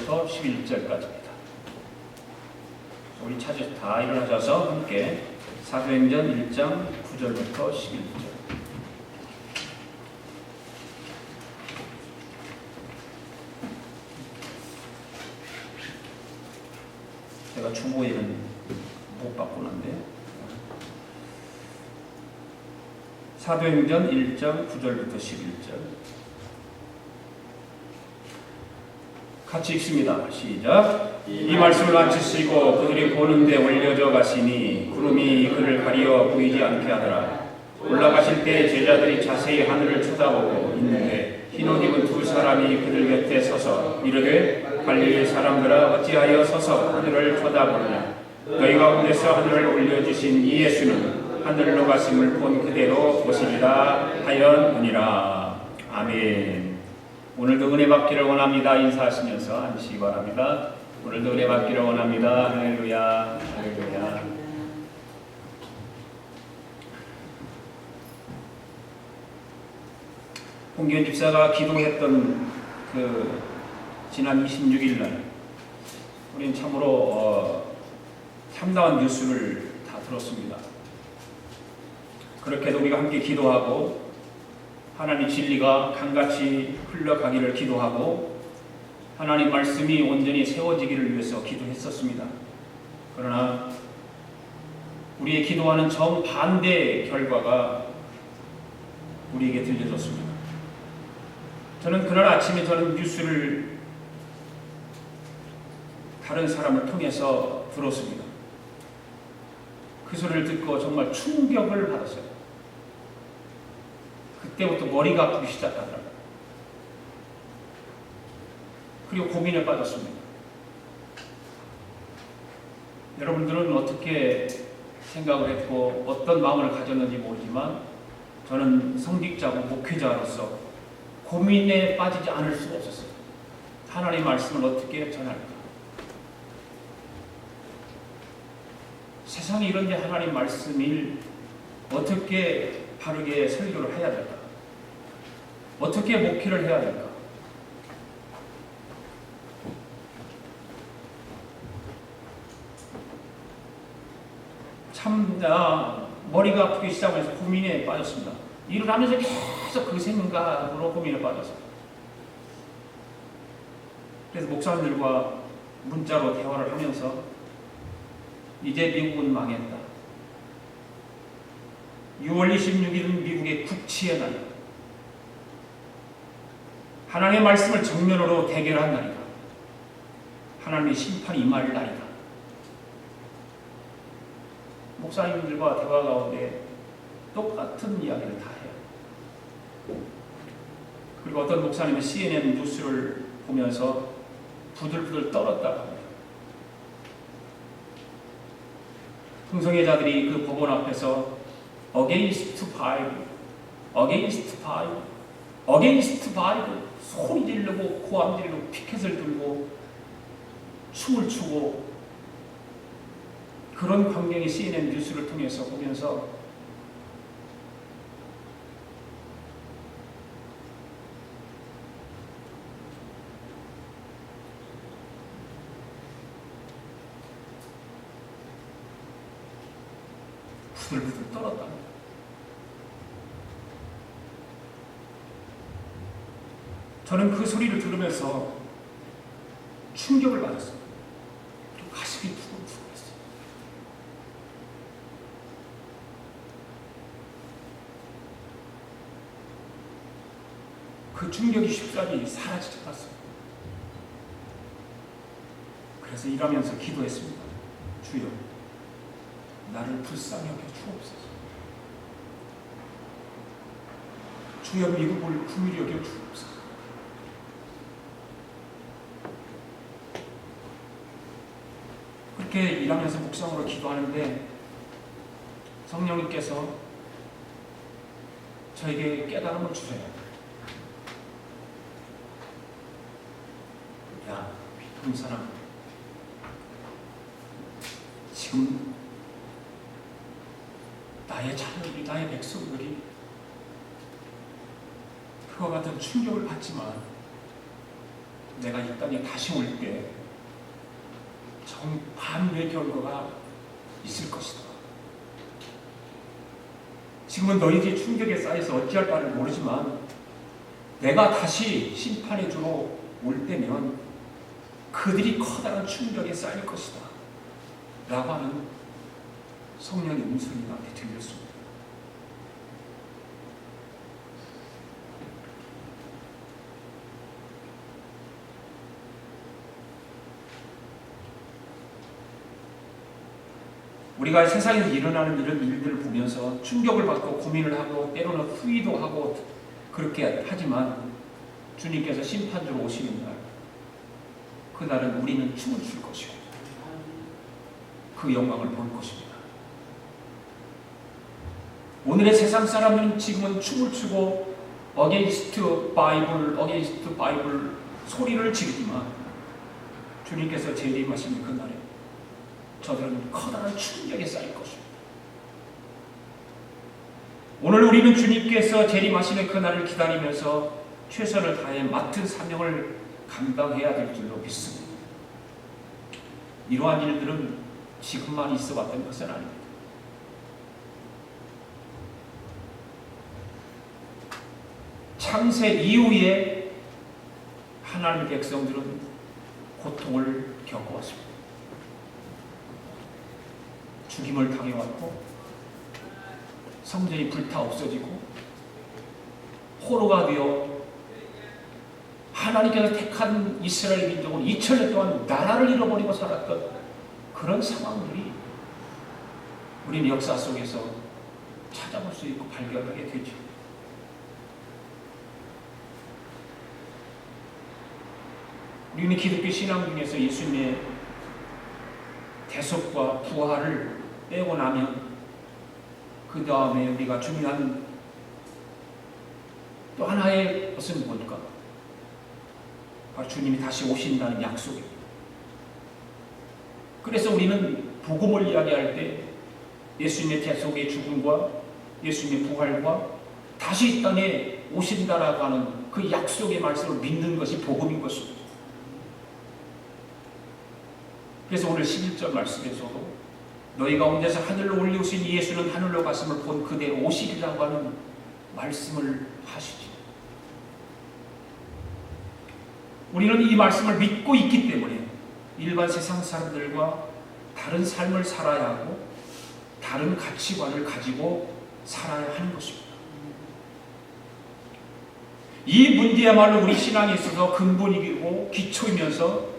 9절부터 11절까지입니다. 우리 차례 다 일어나셔서 함께 사도행전 1장 9절부터 11절. 제가 중고일은 못 바꾸는데 사도행전 1장 9절부터 11절 같이 읽습니다. 시작. 이 말씀을 마치시고 그들이 보는데 올려져 가시니 구름이 그를 가리어 보이지 않게 하더라. 올라가실 때 제자들이 자세히 하늘을 쳐다보고 있는데 흰 옷 입은 두 사람이 그들 곁에 서서 이르되 갈릴리 사람들아 어찌하여 서서 하늘을 쳐다보느냐. 너희 가운데서 하늘을 올려주신 이 예수는 하늘로 가심을 본 그대로 보시리라 하였느니라. 아멘. 오늘도 은혜 받기를 원합니다. 인사하시면서 앉으시기 바랍니다. 오늘도 은혜 받기를 원합니다. 할렐루야, 할렐루야. 홍기현 집사가 기도했던 그 지난 26일 날 우리는 참으로 참다운 뉴스를 다 들었습니다. 그렇게도 우리가 함께 기도하고 하나님 진리가 강같이 흘러가기를 기도하고 하나님 말씀이 온전히 세워지기를 위해서 기도했었습니다. 그러나 우리의 기도와는 정반대의 결과가 우리에게 들려졌습니다. 저는 그날 아침에 뉴스를 다른 사람을 통해서 들었습니다. 그 소리를 듣고 정말 충격을 받았어요. 그때부터 머리가 아프기 시작하더라고요. 그리고 고민에 빠졌습니다. 여러분들은 어떻게 생각을 했고 어떤 마음을 가졌는지 모르지만 저는 성직자고 목회자로서 고민에 빠지지 않을 수가 없었어요. 하나님의 말씀을 어떻게 전할까? 세상에 이런 게 하나님 말씀을 어떻게 바르게 설교를 해야 될까? 어떻게 목회를 해야 될까? 참 머리가 아프기 시작해서 고민에 빠졌습니다. 일을 하면서 계속 그 생각으로 고민에 빠졌어요. 그래서 목사님들과 문자로 대화를 하면서 이제 미국은 망했다. 6월 26일은 미국의 국치의 날이다. 하나님의 말씀을 정면으로 대결한 날이다. 하나님의 심판이 임할 날이다. 목사님들과 대화 가운데 똑같은 이야기를 다 해요. 그리고 어떤 목사님은 CNN 뉴스를 보면서 부들부들 떨었다고 합니다. 흥성애자들이 그 법원 앞에서 Against Bible, Against Bible, Against Bible 소리 지르고 고함 지르고 피켓을 들고 춤을 추고 그런 광경이 CNN 뉴스를 통해서 보면서 부들부들 떨었다. 저는 그 소리를 들으면서 충격을 받았어요. 그리고 가슴이 두근두근했어요. 그 충격이 쉽사리 사라지지 않았어요. 그래서 일하면서 기도했습니다. 주여, 나를 불쌍히 여겨 주옵소서. 주여, 미국을 긍휼히 여겨 주옵소서. 그렇게 일하면서 묵상으로 기도하는데 성령님께서 저에게 깨달음을 주세요. 야, 한 사람, 지금 나의 자녀들이, 나의 백성들이 그와 같은 충격을 받지만 내가 이 땅에 다시 올 때 정반대의 결과가 있을 것이다. 지금은 너희들이 충격에 쌓여서 어찌할 바를 모르지만 내가 다시 심판의 주로 올 때면 그들이 커다란 충격에 쌓일 것이다 라고 하는 성령의 음성이 나한테 들렸습니다. 우리가 세상에서 일어나는 이런 일들을 보면서 충격을 받고 고민을 하고 때로는 후회도 하고 그렇게 하지만 주님께서 심판주로 오시는 날, 그날은 우리는 춤을 출 것이고 그 영광을 볼 것입니다. 오늘의 세상 사람들은 지금은 춤을 추고 어게인스트 바이블 소리를 지르지만 주님께서 재림하시는 그날에 저들은 커다란 충격에 쌓일 것입니다. 오늘 우리는 주님께서 재림하시는 그날을 기다리면서 최선을 다해 맡은 사명을 감당해야 될 줄로 믿습니다. 이러한 일들은 지금만 있어 왔던 것은 아닙니다. 창세 이후에 하나님의 백성들은 고통을 겪어왔습니다. 죽임을 당해왔고 성전이 불타 없어지고 포로가 되어 하나님께서 택한 이스라엘 민족은 2000년 동안 나라를 잃어버리고 살았던 그런 상황들이 우리는 역사 속에서 찾아볼 수 있고 발견하게 되죠. 우리는 기독교 신앙 중에서 예수님의 대속과 부활을 빼고 나면 그 다음에 우리가 중요한 또 하나의 것은 뭘까? 바로 주님이 다시 오신다는 약속입니다. 그래서 우리는 복음을 이야기할 때 예수님의 대속의 죽음과 예수님의 부활과 다시 이 땅에 오신다라고 하는 그 약속의 말씀을 믿는 것이 복음인 것입니다. 그래서 오늘 11절 말씀에서도 너희 가운데서 하늘로 올리우신 예수는 하늘로 갔음을 본 그대로 오시리라고 하는 말씀을 하시죠. 우리는 이 말씀을 믿고 있기 때문에 일반 세상 사람들과 다른 삶을 살아야 하고 다른 가치관을 가지고 살아야 하는 것입니다. 이 문제야말로 우리 신앙에 있어서 근본이고 기초이면서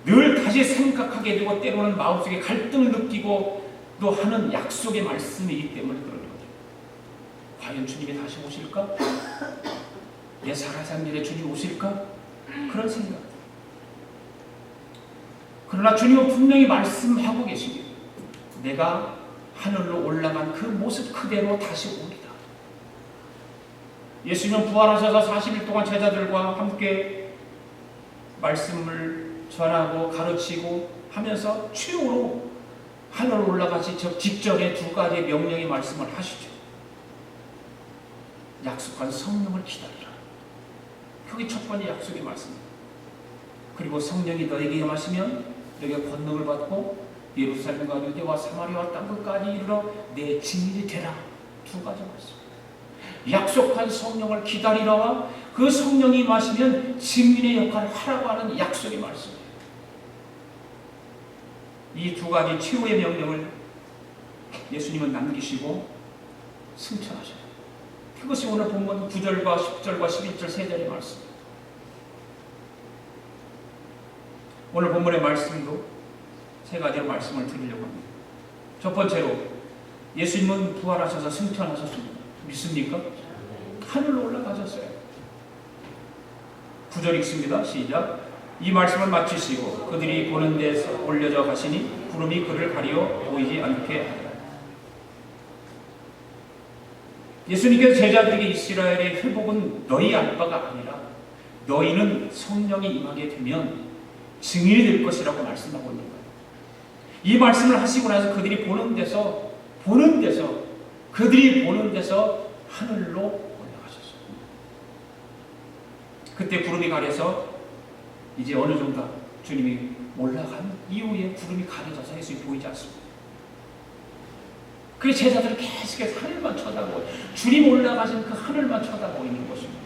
늘 다시 생각하게 되고 때로는 마음속에 갈등을 느끼고 또 하는 약속의 말씀이기 때문에 그런 거죠. 과연 주님이 다시 오실까? 내 살아산 일에 주님 오실까? 그런 생각. 그러나 주님은 분명히 말씀하고 계십니다. 내가 하늘로 올라간 그 모습 그대로 다시 옵니다. 예수님은 부활하셔서 40일 동안 제자들과 함께 말씀을 전하고 가르치고 하면서 최후로 하늘로 올라가시 직전에 두 가지의 명령의 말씀을 하시죠. 약속한 성령을 기다리라. 그게 첫 번째 약속의 말씀입니다. 그리고 성령이 너에게 임하시면 너희가 권능을 받고 예루살렘과 유대와 사마리아와 땅 끝까지 이르러 내 증인이 되라. 두 가지 말씀. 약속한 성령을 기다리라와 그 성령이 임하시면 증인의 역할을 하라고 하는 약속의 말씀이에요. 이 두 가지 최후의 명령을 예수님은 남기시고 승천하셔요. 그것이 오늘 본문 9절과 10절과 11절 세 절의 말씀입니다. 오늘 본문의 말씀도 세 가지의 말씀을 드리려고 합니다. 첫 번째로 예수님은 부활하셔서 승천하셨습니다. 믿습니까? 하늘로 올라가셨어요. 9절 읽습니다. 시작. 이 말씀을 마치시고 그들이 보는 데서 올려져 가시니 구름이 그를 가리어 보이지 않게 하더라. 예수님께서 제자들에게 이스라엘의 회복은 너희 알바가 아니라 너희는 성령이 임하게 되면 증인이 될 것이라고 말씀하고 있는 거예요. 이 말씀을 하시고 나서 그들이 보는 데서 하늘로 올라가셨어요. 그때 구름이 가려서 이제 어느 정도 주님이 올라간 이후에 구름이 가려져서 예수님이 보이지 않습니다. 그래서 제자들은 계속해서 하늘만 쳐다보고 주님 올라가신 그 하늘만 쳐다보고 있는 것입니다.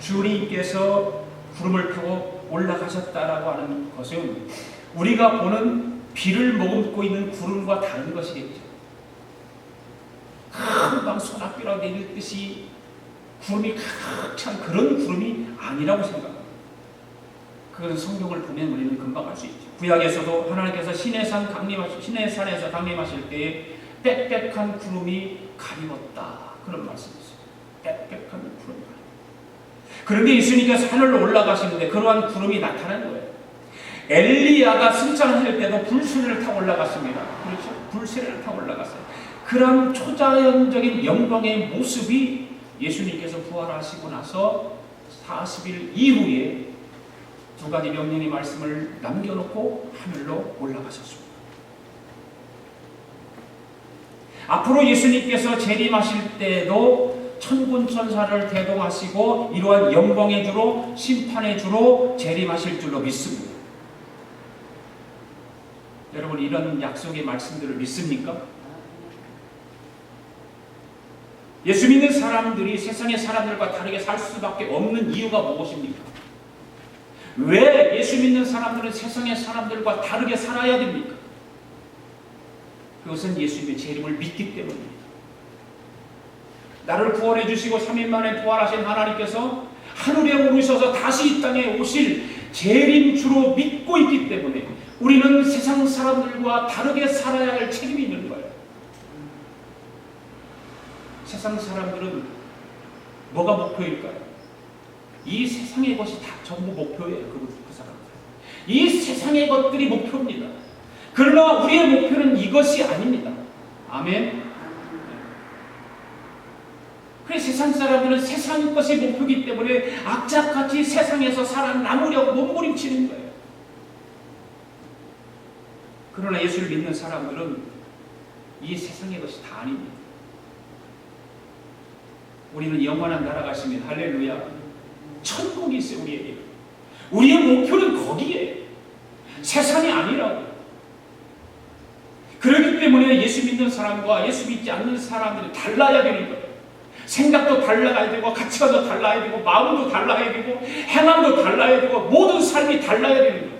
주님께서 구름을 타고 올라가셨다라고 하는 것은 우리가 보는 비를 머금고 있는 구름과 다른 것이겠죠. 금방 소낙비라 내릴 듯이 구름이 가득 찬 그런 구름이 아니라고 생각합니다. 그건 성경을 보면 우리는 금방 알 수 있죠. 구약에서도 하나님께서 시내산에서 강림하실 때에 빽빽한 구름이 가리웠다, 그런 말씀이 있어요. 빽빽한 구름이 가리웠다. 그런데 예수님께서 하늘로 올라가시는데 그러한 구름이 나타난 거예요. 엘리야가 승천하실 때도 불수레를 타고 올라갔습니다. 그렇죠? 불수레를 타고 올라갔어요. 그런 초자연적인 영광의 모습이 예수님께서 부활하시고 나서 40일 이후에 두 가지 명령의 말씀을 남겨놓고 하늘로 올라가셨습니다. 앞으로 예수님께서 재림하실 때도 천군 천사를 대동하시고 이러한 영광의 주로 심판의 주로 재림하실 줄로 믿습니다. 여러분, 이런 약속의 말씀들을 믿습니까? 예수 믿는 사람들이 세상의 사람들과 다르게 살 수밖에 없는 이유가 무엇입니까? 왜 예수 믿는 사람들은 세상의 사람들과 다르게 살아야 됩니까? 그것은 예수님의 재림을 믿기 때문입니다. 나를 구원해 주시고 3일 만에 부활하신 하나님께서 하늘에 오르셔서 다시 이 땅에 오실 재림주로 믿고 있기 때문에 우리는 세상 사람들과 다르게 살아야 할 책임이 있는 거예요. 세상 사람들은 뭐가 목표일까요? 이 세상의 것이 다 전부 목표예요. 그 사람들. 이 세상의 것들이 목표입니다. 그러나 우리의 목표는 이것이 아닙니다. 아멘. 그래서 세상 사람들은 세상 것이 목표이기 때문에 악착같이 세상에서 살아남으려고 몸부림치는 거예요. 그러나 예수를 믿는 사람들은 이 세상의 것이 다 아닙니다. 우리는 영원한 나라가 있습니다. 할렐루야. 천국이 있어요, 우리에게. 우리의 목표는 거기에 세상이 아니라고. 그렇기 때문에 예수 믿는 사람과 예수 믿지 않는 사람들이 달라야 되는 거예요. 생각도 달라야 되고, 가치관도 달라야 되고, 마음도 달라야 되고, 행함도 달라야 되고, 모든 삶이 달라야 되는 거예요.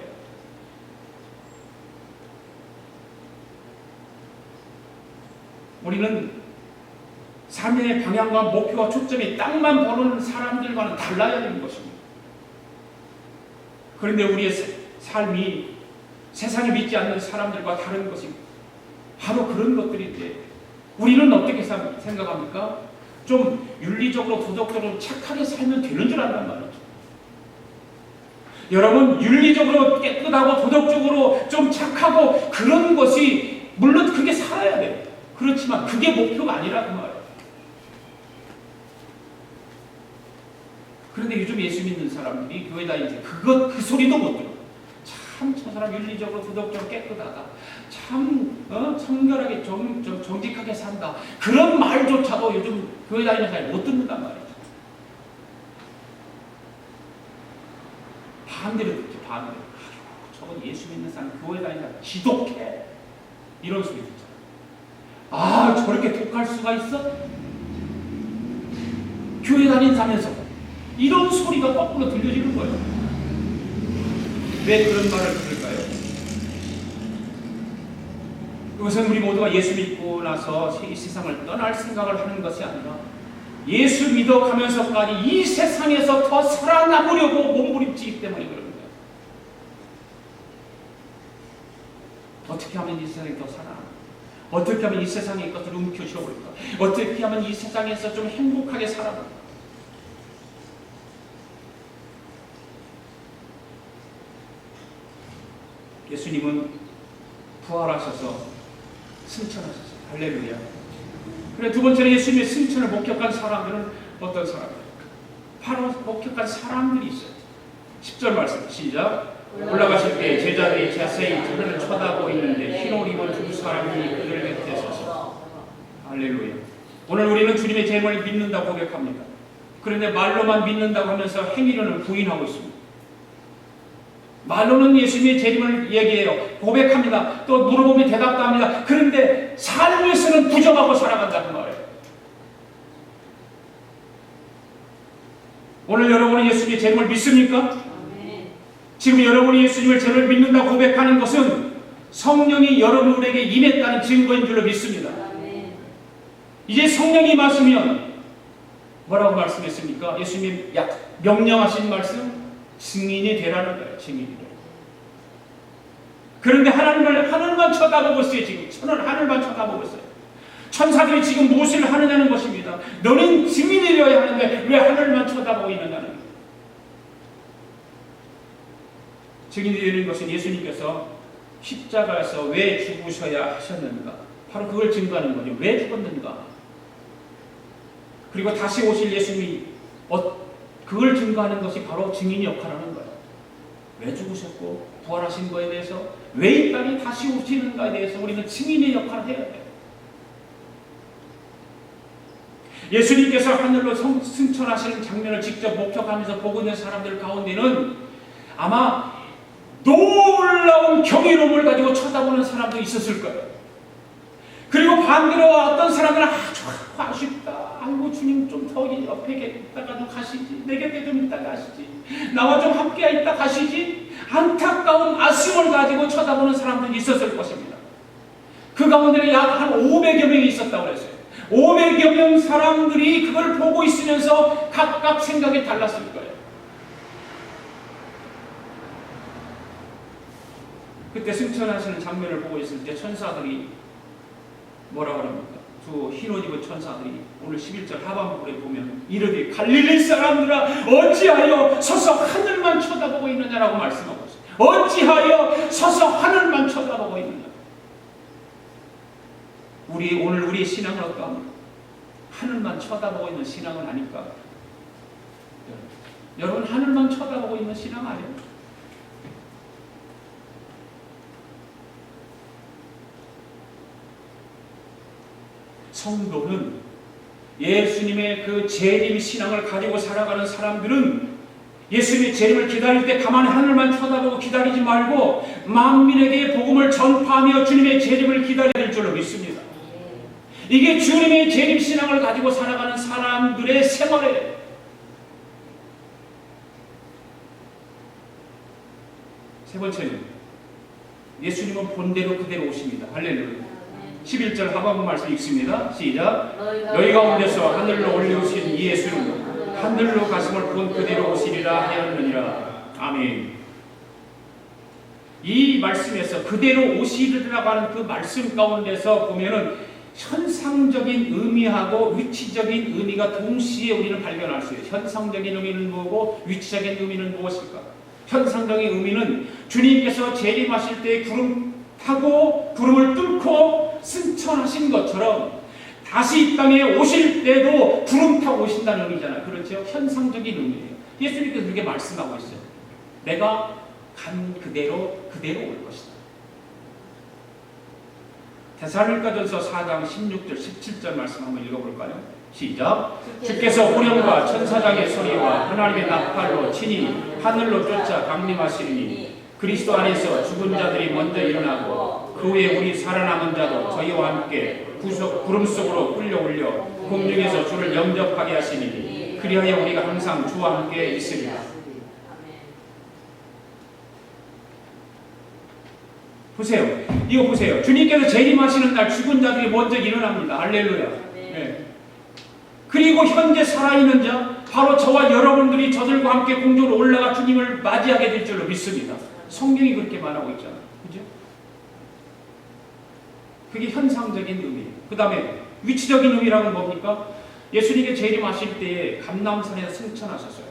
우리는 삶의 방향과 목표와 초점이 땅만 보는 사람들과는 달라야 되는 것입니다. 그런데 우리의 삶이 세상에 믿지 않는 사람들과 다른 것입니다. 바로 그런 것들인데 우리는 어떻게 생각합니까? 좀 윤리적으로 도덕적으로 착하게 살면 되는 줄 안단 말이죠. 여러분, 윤리적으로 깨끗하고 도덕적으로 좀 착하고 그런 것이 물론 그게 살아야 돼요. 그렇지만 그게 목표가 아니라 그 말이에요. 그런데 요즘 예수 믿는 사람들이 교회 다니면서 그 소리도 못 들어. 참 저 사람 윤리적으로 도덕적으로 깨끗하다. 참 청결하게 정직하게 산다. 그런 말조차도 요즘 교회 다니면서 잘 못 듣는단 말이죠. 반대로 듣죠. 반대로. 저건 예수 믿는 사람 교회 다니면서 지독해. 이런 소리 듣잖아. 아, 저렇게 독할 수가 있어? 교회 다닌다면서 이런 소리가 거꾸로 들려지는 거예요. 왜 그런 말을 들을까요? 그것은 우리 모두가 예수 믿고 나서 이 세상을 떠날 생각을 하는 것이 아니라 예수 믿어가면서까지 이 세상에서 더 살아남으려고 몸부림치기 때문에 그런 거예요. 어떻게 하면 이 세상에 더 살아남을까? 어떻게 하면 이 세상의 것들을 움켜쥐어볼까? 어떻게 하면 이 세상에서 좀 행복하게 살아볼까? 예수님은 부활하셔서 승천하셨어요. 할렐루야. 그래, 두 번째로 예수님의 승천을 목격한 사람들은 어떤 사람들일까? 바로 목격한 사람들이 있어요. 10절 말씀 시작. 올라가실 때 제자들이 자세히 그를 쳐다보고 있는데 흰 옷 입은 두 사람이 그들 곁에 서서. 할렐루야. 오늘 우리는 주님의 재림을 믿는다고 고백합니다. 그런데 말로만 믿는다고 하면서 행위로는 부인하고 있습니다. 말로는 예수님의 재림을 얘기해요. 고백합니다. 또 물어보면 대답도 합니다. 그런데 삶에서는 부정하고 살아간다는 말이에요. 오늘 여러분은 예수님의 재림을 믿습니까? 지금 여러분이 예수님의 재림을 믿는다고 고백하는 것은 성령이 여러분에게 임했다는 증거인 줄로 믿습니다. 이제 성령이 임하시면 뭐라고 말씀했습니까? 예수님이 명령하신 말씀, 증인이 되라는 거예요. 증인이 되라. 그런데 하늘만 쳐다보고 있어요. 지금 저는 하늘만 쳐다보고 있어요. 천사들이 지금 무엇을 하느냐는 것입니다. 너는 증인이 되어야 하는데 왜 하늘만 쳐다보고 있느냐는 거예요. 증인이 되는 것은 예수님께서 십자가에서 왜 죽으셔야 하셨는가, 바로 그걸 증거하는 거죠. 왜 죽었는가, 그리고 다시 오실 예수님이 그걸 증거하는 것이 바로 증인의 역할하는 거예요. 왜 죽으셨고 부활하신 거에 대해서, 왜 이 땅에 다시 오시는가에 대해서 우리는 증인의 역할을 해야 돼요. 예수님께서 하늘로 승천하시는 장면을 직접 목격하면서 보고 있는 사람들 가운데는 아마 놀라운 경이로움을 가지고 쳐다보는 사람도 있었을 거예요. 그리고 반대로 어떤 사람들은 아주 아쉽다, 아이고 주님 좀 더 옆에 있다가 좀 가시지, 내 곁에 좀 있다가 가시지, 나와 좀 함께 있다 가시지, 안타까운 아쉬움을 가지고 쳐다보는 사람들이 있었을 것입니다. 그 가운데는 약 한 500여 명이 있었다고 그랬어요. 500여 명 사람들이 그걸 보고 있으면서 각각 생각이 달랐을 거예요. 그때 승천하시는 장면을 보고 있을 때 천사들이 뭐라고 합니까? 두 흰옷 입은 천사들이 오늘 11절 하반부에 보면 이르되 갈릴리 사람들아 어찌하여 서서 하늘만 쳐다보고 있느냐라고 말씀하고 있어요. 어찌하여 서서 하늘만 쳐다보고 있느냐. 오늘 우리의 신앙은 어떠합니까? 하늘만 쳐다보고 있는 신앙은 아닐까? 여러분 하늘만 쳐다보고 있는 신앙 아니에요? 성도는 예수님의 그 재림 신앙을 가지고 살아가는 사람들은 예수님의 재림을 기다릴 때 가만히 하늘만 쳐다보고 기다리지 말고 만민에게 복음을 전파하며 주님의 재림을 기다려야 될 줄로 믿습니다. 이게 주님의 재림 신앙을 가지고 살아가는 사람들의 생활이에요. 세 번째는 예수님은 본대로 그대로 오십니다. 할렐루야. 11절 하반부 말씀 읽습니다. 시작. 너희 가운데서 하늘로 올려오신 이 예수는 하늘로 가심을 본 그대로 오시리라 하였느니라. 아멘. 이 말씀에서 그대로 오시리라고 하는 그 말씀 가운데서 보면은 현상적인 의미하고 위치적인 의미가 동시에 우리는 발견할 수 있어요. 현상적인 의미는 뭐고 위치적인 의미는 무엇일까? 현상적인 의미는 주님께서 재림하실 때 구름 타고 구름을 뚫고 승천하신 것처럼 다시 이 땅에 오실 때도 구름 타고 오신다는 의미잖아요. 그렇죠? 현상적인 의미예요. 예수님께서 그렇게 말씀하고 있어요. 내가 간 그대로 올 것이다. 데살로니가전서 4장 16절 17절 말씀 한번 읽어볼까요? 시작. 주께서 호령과 천사장의 소리와 하나님의 나팔로 친히 하늘로 쫓아 강림하시리니 그리스도 안에서 죽은 자들이 먼저 일어나고 그 후에 우리 살아남은 자도 저희와 함께 구름 속으로 끌려올려 공중에서 주를 영접하게 하시니 그리하여 우리가 항상 주와 함께 있으리라. 보세요. 이거 보세요. 주님께서 재림하시는 날 죽은 자들이 먼저 일어납니다. 할렐루야. 네. 그리고 현재 살아있는 자, 바로 저와 여러분들이 저들과 함께 공중으로 올라가 주님을 맞이하게 될 줄로 믿습니다. 성경이 그렇게 말하고 있잖아요. 그죠? 그게 현상적인 의미예요. 그 다음에 위치적인 의미라는 뭡니까? 예수님께 재림하실 때에 감람산에서 승천하셨어요.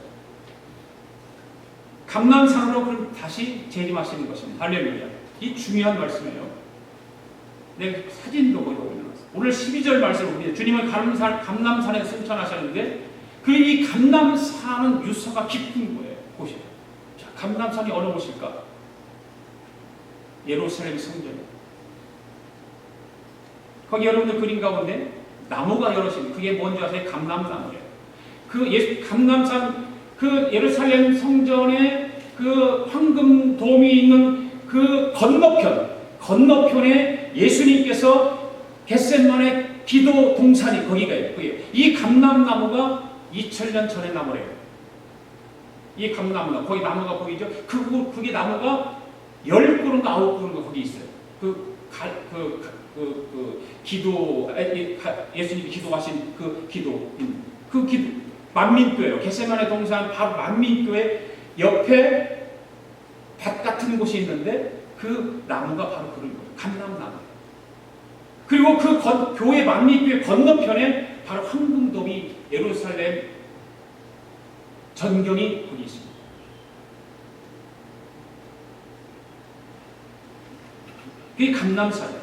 감람산으로 그럼 다시 재림하시는 것입니다. 할렐루야. 이 중요한 말씀이에요. 내가 사진도 거기다 올려놨어요. 오늘 12절 말씀을 봅니다. 주님은 감람산에 승천하셨는데 이 감람산은 유서가 깊은 거예요. 보세요. 자, 감람산이 어느 곳일까? 예루살렘 성전이에요. 거기 여러분들 그림 가운데 나무가 여럿이, 그게 뭔지 아세요? 감람나무예요. 감람산 그 예루살렘 성전에 그 황금돔이 있는 그 건너편에 예수님께서 겟세마네 기도 동산이 거기가 있고요. 이 감람나무가 2000년 전에 나무래요. 이 감람나무, 거기 나무가 보이죠? 그게 나무가 10그루인가 9그루인가 거기 있어요. 예수님이 기도하신 그 기도, 만민교회요. 겟세마네 동산 바로 만민교회 옆에 밭 같은 곳이 있는데 그 나무가 바로 그런 거예요. 감람나무. 그리고 그 교회 만민교회 건너편에 바로 황금돔이 예루살렘 전경이 거기 있습니다. 그게 감람산이에요.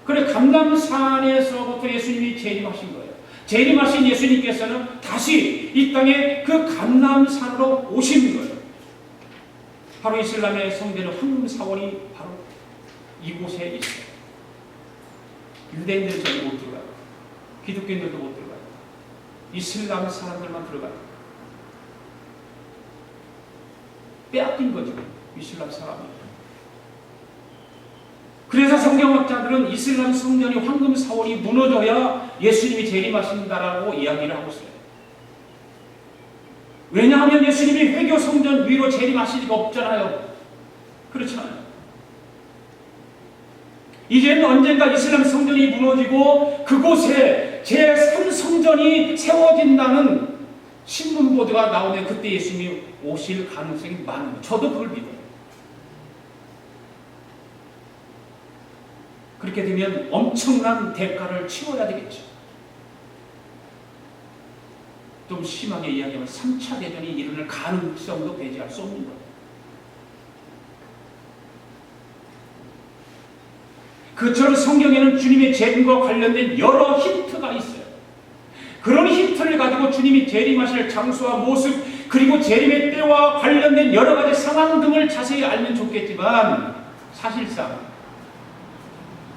그래 감람산에서부터 예수님이 재림하신 거예요. 재림하신 예수님께서는 다시 이 땅에 그 감람산으로 오신 거예요. 바로 이슬람의 성전의 황금사원이 바로 이곳에 있어요. 유대인들은 저기 못 들어가요. 기독교인들도 못 들어가요. 이슬람 사람들만 들어가요. 빼앗긴 거죠. 이슬람 사람이. 그래서 성경학자들은 이슬람 성전이 황금사원이 무너져야 예수님이 재림하신다라고 이야기를 하고 있어요. 왜냐하면 예수님이 회교 성전 위로 재림하실 리가 없잖아요. 그렇잖아요. 이제는 언젠가 이슬람 성전이 무너지고 그곳에 제3성전이 세워진다는 신문 보도가 나오면 그때 예수님이 오실 가능성이 많은 거예요. 저도 그걸 믿어요. 그렇게 되면 엄청난 대가를 치러야 되겠죠. 좀 심하게 이야기하면 3차 대전이 일어날 가능성도 배제할 수 없는 거예요. 그처럼 성경에는 주님의 재림과 관련된 여러 힌트가 있어요. 그런 힌트를 가지고 주님이 재림하실 장소와 모습 그리고 재림의 때와 관련된 여러 가지 상황 등을 자세히 알면 좋겠지만 사실상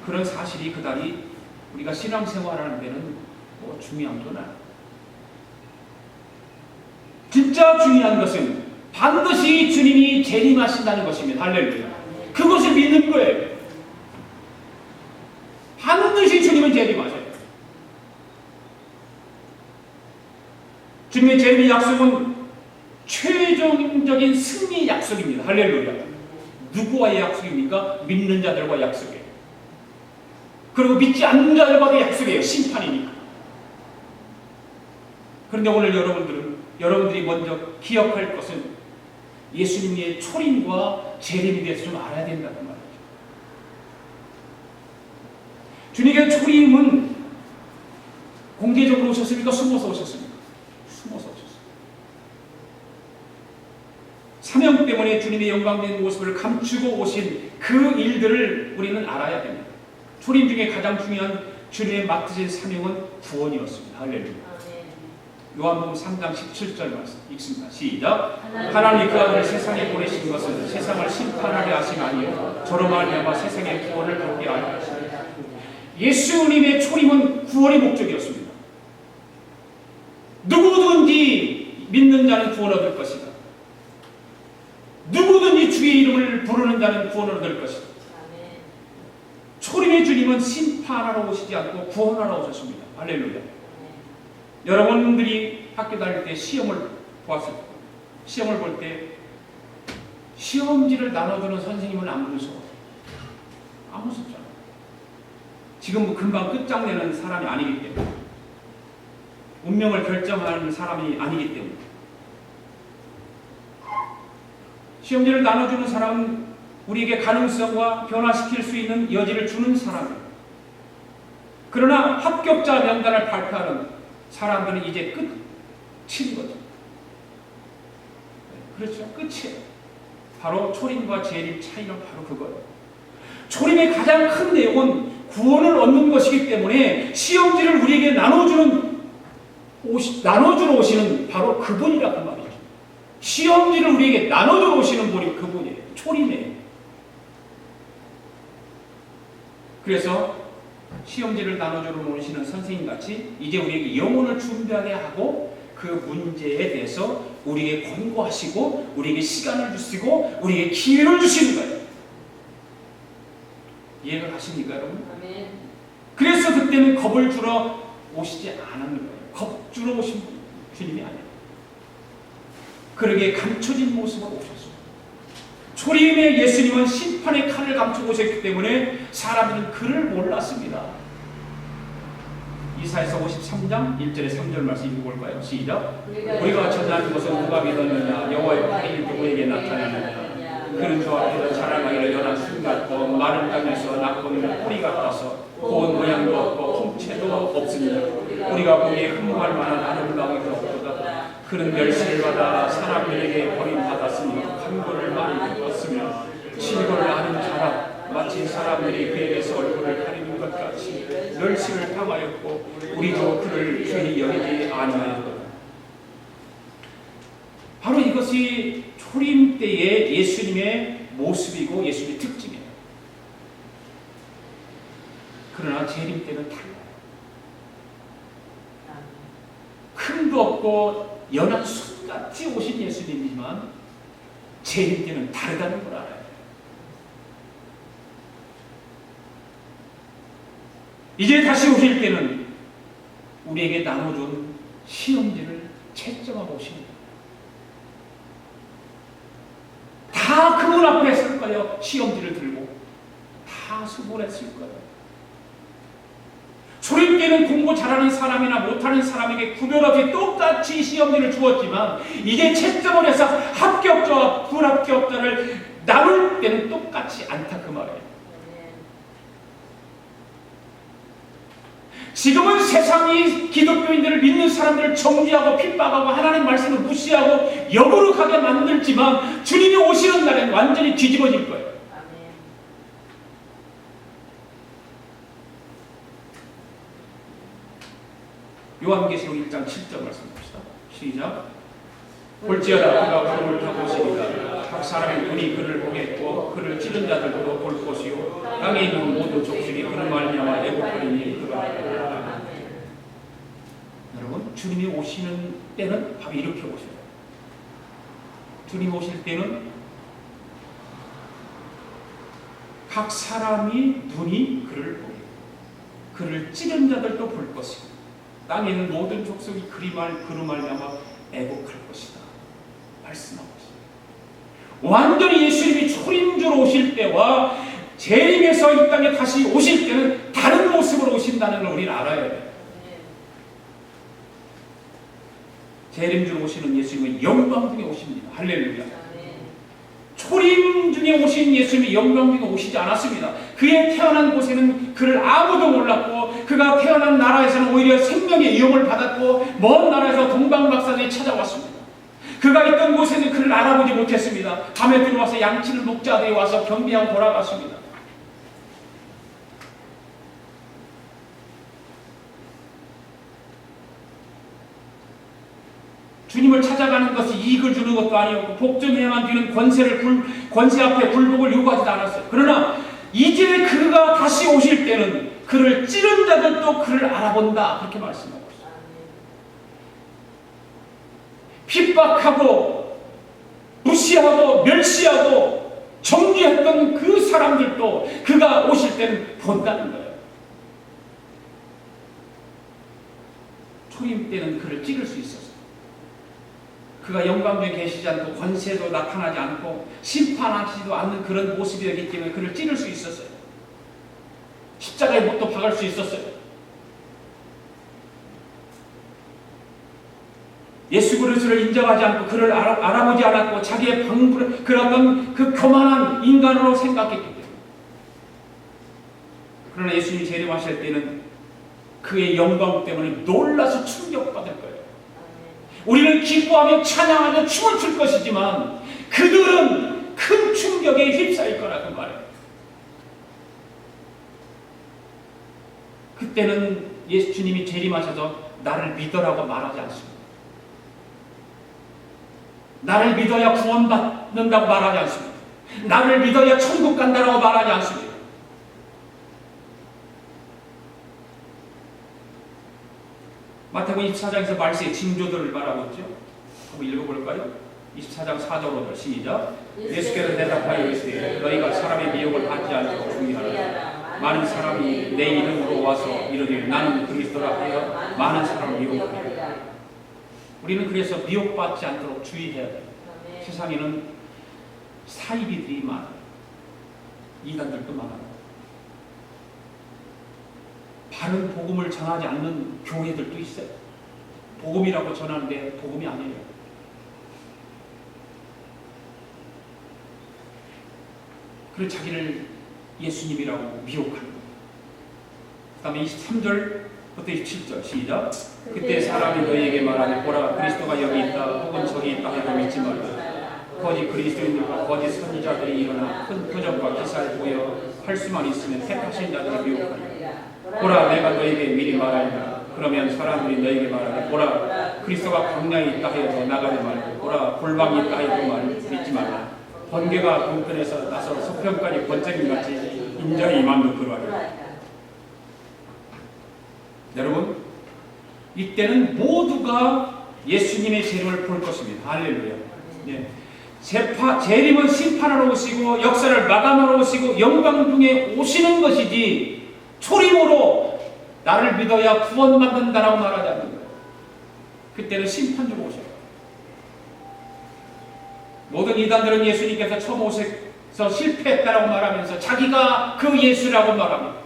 그런 사실이 그다지 우리가 신앙생활하는 데는 뭐 중요한 건 아니에요. 진짜 중요한 것은 반드시 주님이 재림하신다는 것입니다. 할렐루야. 그것을 믿는 거예요. 반드시 주님은 재림하셔요. 주님의 재림의 약속은 최종적인 승리의 약속입니다. 할렐루야. 누구와의 약속입니까? 믿는 자들과 약속이에요. 그리고 믿지 않는 자들과도 약속이에요. 심판이니까. 그런데 오늘 여러분들이 먼저 기억할 것은 예수님의 초림과 재림에 대해서 좀 알아야 된다는 말이죠. 주님의 초림은 공개적으로 오셨습니까? 숨어서 오셨습니까? 숨어서 오셨습니다. 사명 때문에 주님의 영광된 모습을 감추고 오신 그 일들을 우리는 알아야 됩니다. 초림 중에 가장 중요한 주님의 맡으신 사명은 구원이었습니다. 할렐루야. 요한복음 3장 17절 말씀 읽습니다. 시작. 하나님이 그 아들을 세상에 보내신 것은 세상을 심판하려 하심이 아니요 저로 말미암아 세상의 구원을 받게 하려 하심이다. 예수님의 초림은 구원의 목적이었습니다. 누구든지 믿는 자는 구원 얻을 것이다. 누구든지 주의 이름을 부르는 자는 구원을 얻을 것이다. 초림의 주님은 심판하러 오시지 않고 구원하러 오셨습니다. 할렐루야. 여러분들이 학교 다닐 때 시험을 보았을 때, 시험을 볼 때 시험지를 나눠주는 선생님은 안 무서워요. 안 무섭잖아요. 지금 뭐 금방 끝장내는 사람이 아니기 때문에, 운명을 결정하는 사람이 아니기 때문에. 시험지를 나눠주는 사람은 우리에게 가능성과 변화시킬 수 있는 여지를 주는 사람이에요. 그러나 합격자 명단을 발표하는 사람들은 이제 끝인 거죠. 그렇죠? 끝이에요. 바로 초림과 재림 차이는 바로 그거예요. 초림의 가장 큰 내용은 구원을 얻는 것이기 때문에 시험지를 우리에게 나눠주러 오시는 바로 그분이라고 말이죠. 시험지를 우리에게 나눠주러 오시는 분이 그분이에요. 초림이에요. 그래서 시험지를 나눠주러 오시는 선생님같이 이제 우리에게 영혼을 준비하게 하고 그 그 문제에 대해서 우리에게 권고하시고 우리에게 시간을 주시고 우리에게 기회를 주시는 거예요. 이해가 가십니까 여러분? 아멘. 그래서 그때는 겁을 주러 오시지 않았는 거예요. 겁 주러 오신 주님이 아니에요. 그러게 감춰진 모습으로 오셨어요. 초림의 예수님은 심판의 칼을 감추고 오셨기 때문에 사람들은 그를 몰랐습니다. 이사야서 53장 1절에 3절 말씀 읽어볼까요? 시작. 우리가 전한 것은 누가 믿었느냐? 여호와의 팔이 누구에게 나타나느냐? 그는 저 앞에서 자라나기를 연한 순 같고 마른 땅에서 낳고는 뿌리 같아서 고운 모양도 없고 풍채도 없습니다. 우리가 보기에 흠모할 만한 아름다움이 없도다. 그는 멸시를 받아 사람들에게 버림받았으며 간고를 많이 겪었으며 실고를 하는 자라 마치 사람들이 그에게서 얼굴을 가리는 것 같이 멸시를 당하였고 우리도 그를 죄히 여기지 아니하였도다. 바로 이것이 초림 때의 예수님의 모습이고 예수님의 특징이에요. 그러나 재림 때는 달라요. 큼도 없고 연한 숯같이 오신 예수님이지만 재림 때는 다르다는 걸 알아요. 이제 다시 오실 때는 우리에게 나눠준 시험지를 채점하고 오십니다. 다 그분 앞에 설 거예요. 시험지를 들고 다 수고했을 거예요. 초림 때는 공부 잘하는 사람이나 못하는 사람에게 구별 없이 똑같이 시험지를 주었지만 이제 채점을 해서 합격자와 불합격자를 나눌 때는 똑같지 않다 그 말이에요. 지금은 세상이 기독교인들을 믿는 사람들을 정죄하고 핍박하고 하나님 말씀을 무시하고 역으로가게 만들지만 주님이 오시는 날엔 완전히 뒤집어질 거예요. 요한계시록 1장 7절 말씀 봅시다. 시작. 볼지어다 그가 구름을 타고 오시리라. 각 사람의 눈이 그를 보겠고 그를 찌른 자들도 볼 것이요 땅에 있는 모든 족속이 그를 말미암아 애국하리니 그가. 여러분 주님이 오시는 때는 바로 이렇게 오셔요. 주님이 오실 때는 각 사람이 눈이 그를 보고 그를 찌른 자들도 볼 것이고 땅에 있는 모든 족속이 그로 말미암아 애곡할 것이다. 말씀하고 있습니다. 완전히 예수님이 초림주로 오실 때와 재림에서 이 땅에 다시 오실 때는 다른 모습으로 오신다는 걸 우리는 알아야 돼요. 재림 중에 오시는 예수님은 영광 중에 오십니다. 할렐루야. 초림 중에 오신 예수님이 영광 중에 오시지 않았습니다. 그의 태어난 곳에는 그를 아무도 몰랐고 그가 태어난 나라에서는 오히려 생명의 위협을 받았고 먼 나라에서 동방박사들이 찾아왔습니다. 그가 있던 곳에는 그를 알아보지 못했습니다. 밤에 들어와서 양치를 목자들이 와서 경비하고 돌아갔습니다. 주님을 찾아가는 것이 이익을 주는 것도 아니었고 복종해야만 되는 권세 앞에 굴복을 요구하지도 않았어요. 그러나 이제 그가 다시 오실 때는 그를 찌른 자들도 그를 알아본다. 그렇게 말씀하고 있어요. 핍박하고 무시하고 멸시하고 정죄했던 그 사람들도 그가 오실 때는 본다는 거예요. 초임 때는 그를 찌를 수 있었어요. 그가 영광중에 계시지 않고 권세도 나타나지 않고 심판하지도 않는 그런 모습이었기 때문에 그를 찌를 수 있었어요. 십자가에 못도 박을 수 있었어요. 예수 그리스도를 인정하지 않고 그를 알아보지 않았고 자기의 방불을 그런 그 교만한 인간으로 생각했기 때문에. 그러나 예수님이 재림하실 때는 그의 영광 때문에 놀라서 충격받을 거예요. 우리는 기뻐하며 찬양하며 춤을 출 것이지만 그들은 큰 충격에 휩싸일 거라고 말해요. 그때는 예수님이 재림하셔서 나를 믿어라고 말하지 않습니다. 나를 믿어야 구원받는다고 말하지 않습니다. 나를 믿어야 천국 간다라고 말하지 않습니다. 마태복음 24장에서 말세의 징조들을 말하고 있죠. 한번 읽어볼까요? 24장 4절로 시작. 예수께서 대답하여 이르시되 너희가 사람의 미혹을 받지 않도록 주의하라. 많은 사람이 내 이름으로 와서 이르되 나는 그리스도라 하여 많은 사람을 미혹하리라. 우리는 그래서 미혹받지 않도록 주의해야 돼요. 세상에는 사이비들이 많아요. 이단들도 많아요. 바른 복음을 전하지 않는 교회들도 있어요. 복음이라고 전하는데 복음이 아니에요. 그리고 자기를 예수님이라고 미혹하는 거예요. 그 다음에 23절부터 27절 시작. 그때 사람이 너희에게 말하되 보라 그리스도가 여기 있다 혹은 저기 있다 하고 믿지 말라. 거짓 그리스도인들과 거짓 선지자들이 일어나 큰 표적과 기사를 보여 할 수만 있으면 택하신 자들을 미혹하리라. 보라 내가 너희에게 미리 말하리라. 그러면 사람들이 너희에게 말하되 보라 그리스도가 광야에 있다 하여도 나가지 말고 보라 골방에 있다 하여도 말 믿지 말라. 번개가 동편에서 나서 서편까지 번쩍임같이 인자의 임함도 그러하리라. 여러분 이때는 모두가 예수님의 재림을 볼 것입니다. 할렐루야. 예. 재림은 심판하러 오시고 역사를 마감하러 오시고 영광 중에 오시는 것이지 초림으로 나를 믿어야 구원받는다라고 말하지 않는 거예요. 그때는 심판주로 오셔요. 모든 이단들은 예수님께서 처음 오셔서 실패했다라고 말하면서 자기가 그 예수라고 말합니다.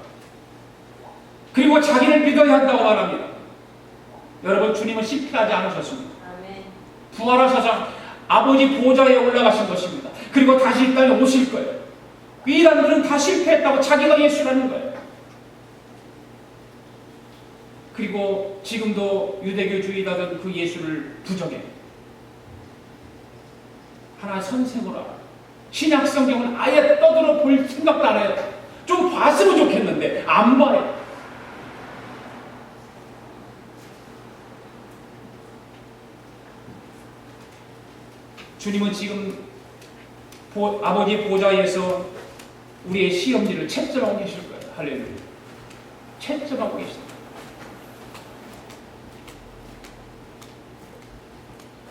그리고 자기를 믿어야 한다고 말합니다. 여러분 주님은 실패하지 않으셨습니다. 부활하셔서 아버지 보좌에 올라가신 것입니다. 그리고 다시 이 땅에 오실 거예요. 그 이단들은 다 실패했다고 자기가 예수라는 거예요. 그리고 지금도 유대교주의자들은 그 예수를 부정해요. 하나의 선생으로 알아요. 신약 성경은 아예 떠들어 볼 생각도 안 해요. 좀 봤으면 좋겠는데 안 봐요. 주님은 지금 아버지 보좌에서 우리의 시험지를 채점하고 계실 거예요. 할렐루야. 채점하고 계십니다.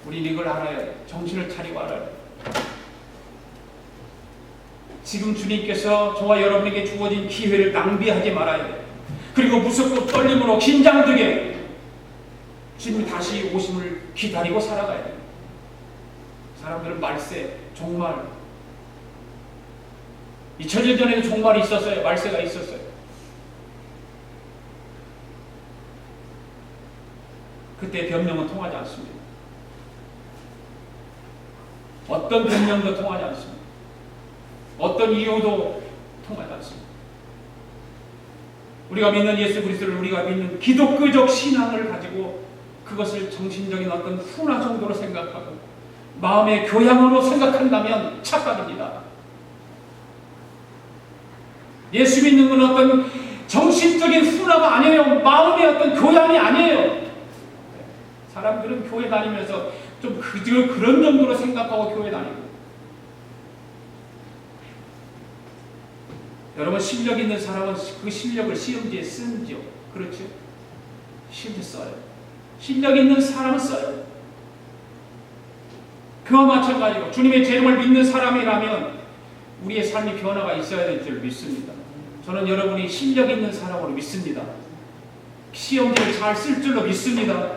우리는 이걸 알아야 돼요. 정신을 차리고 알아야 돼요. 지금 주님께서 저와 여러분에게 주어진 기회를 낭비하지 말아야 돼요. 그리고 무섭고 떨림으로 긴장되게 주님이 다시 오심을 기다리고 살아가야 돼요. 사람들은 말세, 종말 2000년 전에도 종말이 있었어요. 말세가 있었어요. 그때 변명은 통하지 않습니다. 어떤 변명도 통하지 않습니다. 어떤 이유도 통하지 않습니다. 우리가 믿는 예수 그리스도를 우리가 믿는 기독교적 신앙을 가지고 그것을 정신적인 어떤 훈화 정도로 생각하고 마음의 교양으로 생각한다면 착각입니다. 예수 믿는 건 어떤 정신적인 훈화가 아니에요. 마음의 어떤 교양이 아니에요. 사람들은 교회 다니면서 좀 그런 정도로 생각하고 교회 다니고. 여러분 실력 있는 사람은 그 실력을 시험지에 쓰죠. 그렇죠? 시험지에 써요. 실력 있는 사람은 써요. 그와 마찬가지로 주님의 재림을 믿는 사람이라면 우리의 삶의 변화가 있어야 될 줄 믿습니다. 저는 여러분이 실력 있는 사람으로 믿습니다. 시험지를 잘 쓸 줄로 믿습니다.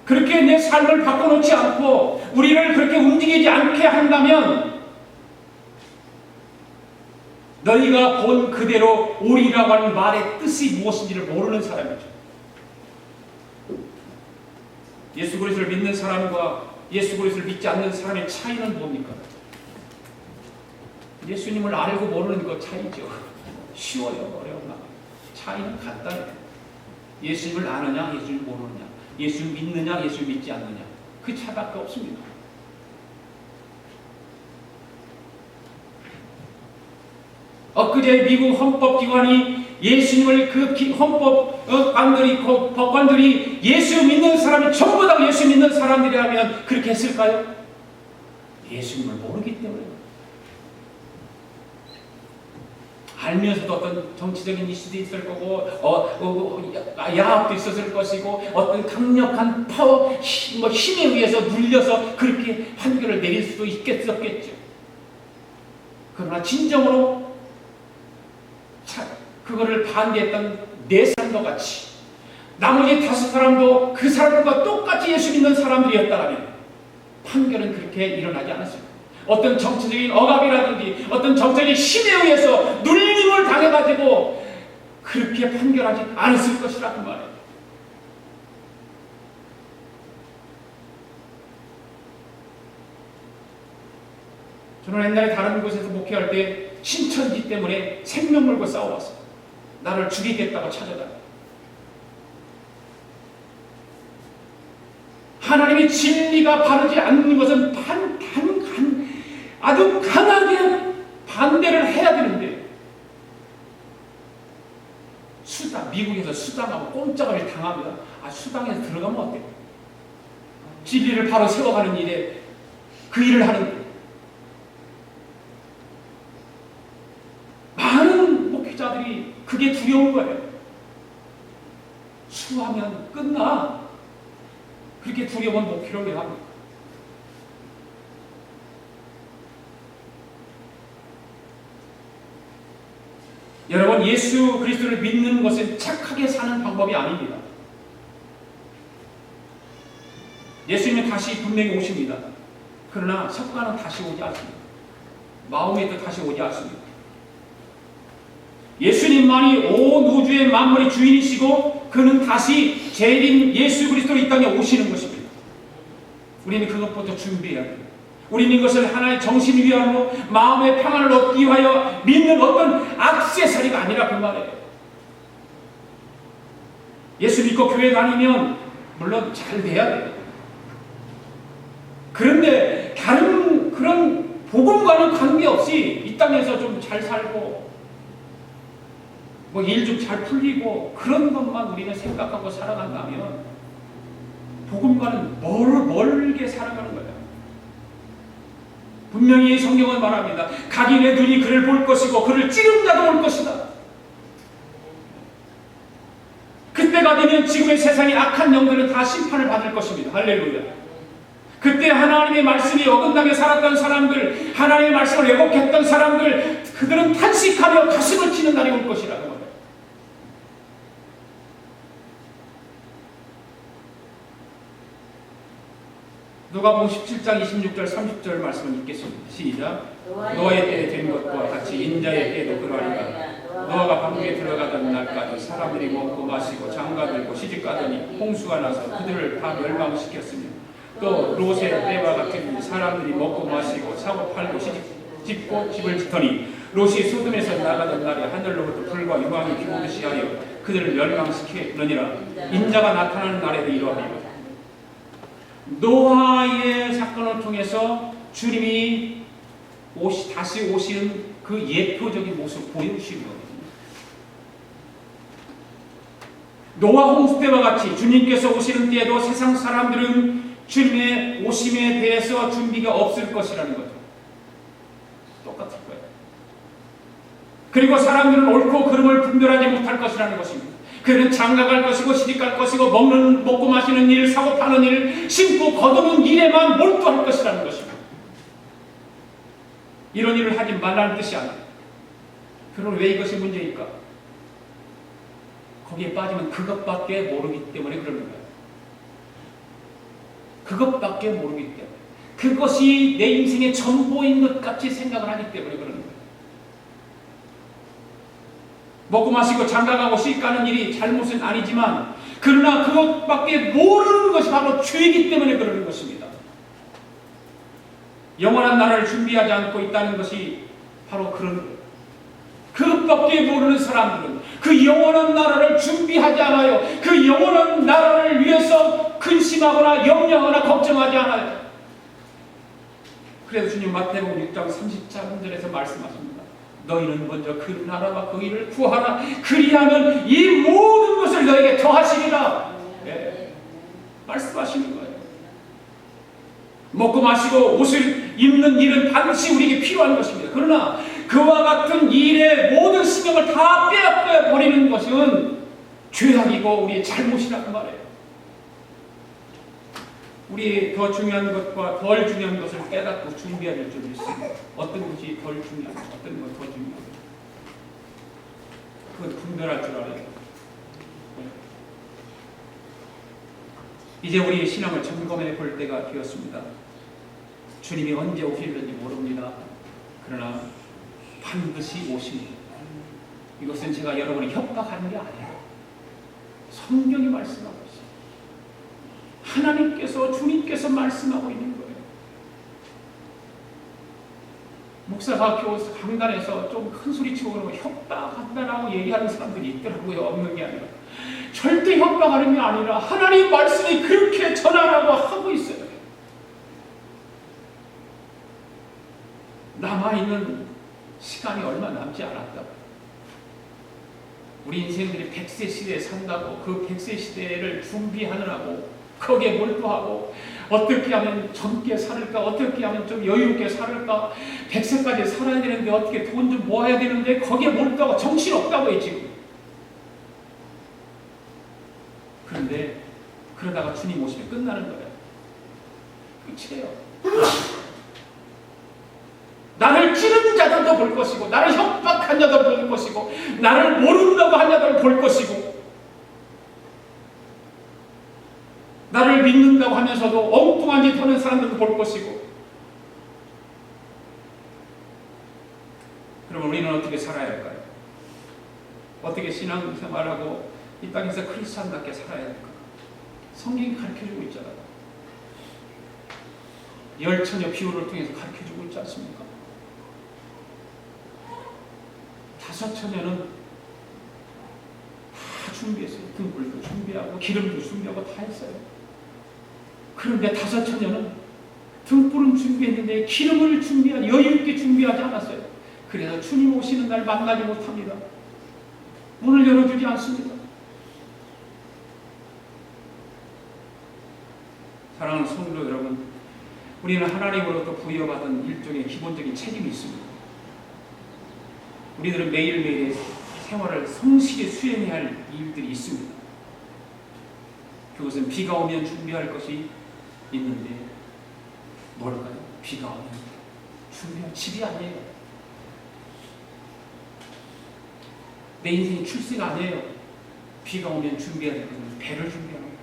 그렇게 내 삶을 바꿔놓지 않고 우리를 그렇게 움직이지 않게 한다면 너희가 본 그대로 오리라고 하는 말의 뜻이 무엇인지를 모르는 사람이죠. 예수 그리스도를 믿는 사람과 예수 그리스도를 믿지 않는 사람의 차이는 뭡니까? 예수님을 알고 모르는 것 차이죠. 쉬워요, 어려웠나? 차이는 간단해요. 예수님을 아느냐, 예수님을 모르느냐, 예수를 믿느냐, 예수를 믿지 않느냐, 그 차밖에 없습니다. 엊그제 미국 헌법기관이 예수님을 법관들이 예수 믿는 사람이 전부 다 예수 믿는 사람들이라면 그렇게 했을까요? 예수님을 모르기 때문에 알면서도 어떤 정치적인 이슈도 있을 거고 야합도 있었을 것이고 어떤 강력한 파워 힘에 의해서 눌려서 그렇게 판결을 내릴 수도 있겠죠. 그러나 진정으로 그거를 반대했던 네 사람과 같이 나머지 5사람도 그 사람들과 똑같이 예수 믿는 사람들이었다면 판결은 그렇게 일어나지 않았습니다. 어떤 정치적인 억압이라든지 어떤 정치적인 힘에 의해서 눌림을 당해가지고 그렇게 판결하지 않았을 것이라 그 말이에요. 저는 옛날에 다른 곳에서 목회할 때 신천지 때문에 생명 걸고 싸워왔어요. 나를 죽이겠다고 찾아다녀. 하나님의 진리가 바르지 않는 것은 아주 강하게 반대를 해야 되는데 미국에서 수당하고 꼼짝을 당합니다. 수당에서 들어가면 어때요? 진리를 바로 세워가는 일에 그 일을 하는 많은 목회자들이 그게 두려운 거예요. 수하면 끝나. 그렇게 두려운 목표를 왜 합니까? 여러분, 예수 그리스도를 믿는 것은 착하게 사는 방법이 아닙니다. 예수님은 다시 분명히 오십니다. 그러나 석가는 다시 오지 않습니다. 마음에도 다시 오지 않습니다. 예수님만이 온 우주의 만물의 주인이시고 그는 다시 재림 예수 그리스도로 이 땅에 오시는 것입니다. 우리는 그것부터 준비해야 합니다. 우리는 이것을 하나의 정신 위안으로 마음의 평안을 얻기 위하여 믿는 어떤 액세서리가 아니라 그 말이에요. 예수 믿고 교회 다니면 물론 잘 돼야 돼요. 그런데 다른 그런 복음과는 관계없이 이 땅에서 좀 잘 살고 일 좀 잘 풀리고 그런 것만 우리는 생각하고 살아간다면 복음과는 멀게 살아가는 거예요. 분명히 성경은 말합니다. 각인의 눈이 그를 볼 것이고 그를 찌른 자도 올 것이다. 그때가 되면 지금의 세상의 악한 영들은 다 심판을 받을 것입니다. 할렐루야. 그때 하나님의 말씀이 어긋나게 살았던 사람들, 하나님의 말씀을 왜곡했던 사람들, 그들은 탄식하며 가슴을 치는 날이 올 것이라고 말해요. 누가복음 17장 26절 30절 말씀을 읽겠습니다. 시작. 노아의 때에 된 것과 같이 인자의 때도 그러하리라. 노아가 방주에 들어가던 날까지 사람들이 먹고 마시고 장가들고 시집가더니 홍수가 나서 그들을 다 멸망시켰으며 또 롯의 때와 같은 사람들이 먹고 마시고 사고 팔고 시집짓고 집을 짓더니 롯이 소돔에서 나가던 날에 하늘로부터 불과 유황이 비오듯이 하여 그들을 멸망시키느니라. 인자가 나타나는 날에도 이러하리라. 노아의 사건을 통해서 주님이 다시 오시는 그 예표적인 모습을 보여주시는 거거든요. 노아 홍수 때와 같이 주님께서 오시는 때에도 세상 사람들은 주님의 오심에 대해서 준비가 없을 것이라는 거죠. 똑같을 거예요. 그리고 사람들은 옳고 그름을 분별하지 못할 것이라는 것입니다. 그는 장가갈 것이고 시집갈 것이고 먹고 마시는 일, 사고 파는 일, 심고 거두는 일에만 몰두할 것이라는 것입니다. 이런 일을 하지 말라는 뜻이 아니에요. 그럼 왜 이것이 문제일까? 거기에 빠지면 그것밖에 모르기 때문에 그러는 거예요. 그것밖에 모르기 때문에. 그것이 내 인생의 전부인 것 같이 생각을 하기 때문에 그러는 거예요. 먹고 마시고 장가가고 시집가는 일이 잘못은 아니지만 그러나 그것밖에 모르는 것이 바로 죄이기 때문에 그러는 것입니다. 영원한 나라를 준비하지 않고 있다는 것이 바로 그런 거예요. 그것밖에 모르는 사람들은 그 영원한 나라를 준비하지 않아요. 그 영원한 나라를 위해서 근심하거나 염려하거나 걱정하지 않아요. 그래서 주님 마태복음 6장 33절에서 말씀하십니다. 너희는 먼저 그 나라와 그 일을 구하라. 그리하면 이 모든 것을 너에게 더하시리라. 네. 말씀하시는 거예요. 먹고 마시고 옷을 입는 일은 반드시 우리에게 필요한 것입니다. 그러나 그와 같은 일에 모든 신경을 다 빼앗겨 버리는 것은 죄악이고 우리의 잘못이라고 말해요. 우리 더 중요한 것과 덜 중요한 것을 깨닫고 준비해야 될 줄을 있습니다. 어떤 것이 덜 중요하고 어떤 것이 더 중요하고 그건 분별할 줄 알아요. 이제 우리의 신앙을 점검해 볼 때가 되었습니다. 주님이 언제 오실는지 모릅니다. 그러나 반드시 오십니다. 이것은 제가 여러분을 협박하는 게 아니에요. 성경이 말씀하고 있어요. 하나님께서 주님께서 말씀하고 있는 거예요. 목사가 강단에서 좀 큰 소리치고 그러고 협박한다라고 얘기하는 사람들이 있더라고요. 없는 게 아니라 절대 협박하는 게 아니라 하나님 말씀이 그렇게 전하라고 하고 있어요. 남아있는 시간이 얼마 남지 않았다고. 우리 인생들이 100세 시대에 산다고 그 100세 시대를 준비하느라고 거기에 몰두하고 어떻게 하면 젊게 살을까, 어떻게 하면 좀 여유롭게 살을까, 100세까지 살아야 되는데 어떻게 돈 좀 모아야 되는데 거기에 몰두하고 정신없다고 해 지금. 그런데 그러다가 주님 오시면 끝나는 거예요. 끝이에요. 나를 찌르는 자들도 볼 것이고 나를 협박한 자도 볼 것이고 나를 모른다고 한 자들을 볼 것이고 나를 믿는다고 하면서도 엉뚱한 짓 하는 사람들도 볼 것이고. 그럼 우리는 어떻게 살아야 할까요? 어떻게 신앙생활하고 이 땅에서 크리스찬답게 살아야 할까? 성경이 가르쳐주고 있잖아요. 열처녀 비유를 통해서 가르쳐주고 있지 않습니까? 5 처녀는 다 준비했어요. 등불도 준비하고 기름도 준비하고 다 했어요. 그런데 5 처녀는 등불은 준비했는데 기름을 여유 있게 준비하지 않았어요. 그래서 주님 오시는 날 만나지 못합니다. 문을 열어주지 않습니다. 사랑하는 성도 여러분, 우리는 하나님으로부터 부여받은 일종의 기본적인 책임이 있습니다. 우리들은 매일매일의 생활을 성실히 수행해야 할 일들이 있습니다. 그것은 비가 오면 준비할 것이 있는데 뭘까요? 비가 오면 준비할 집이 아니에요. 내 인생이 출세가 아니에요. 비가 오면 준비해야 될 것은 배를 준비하는 거예요.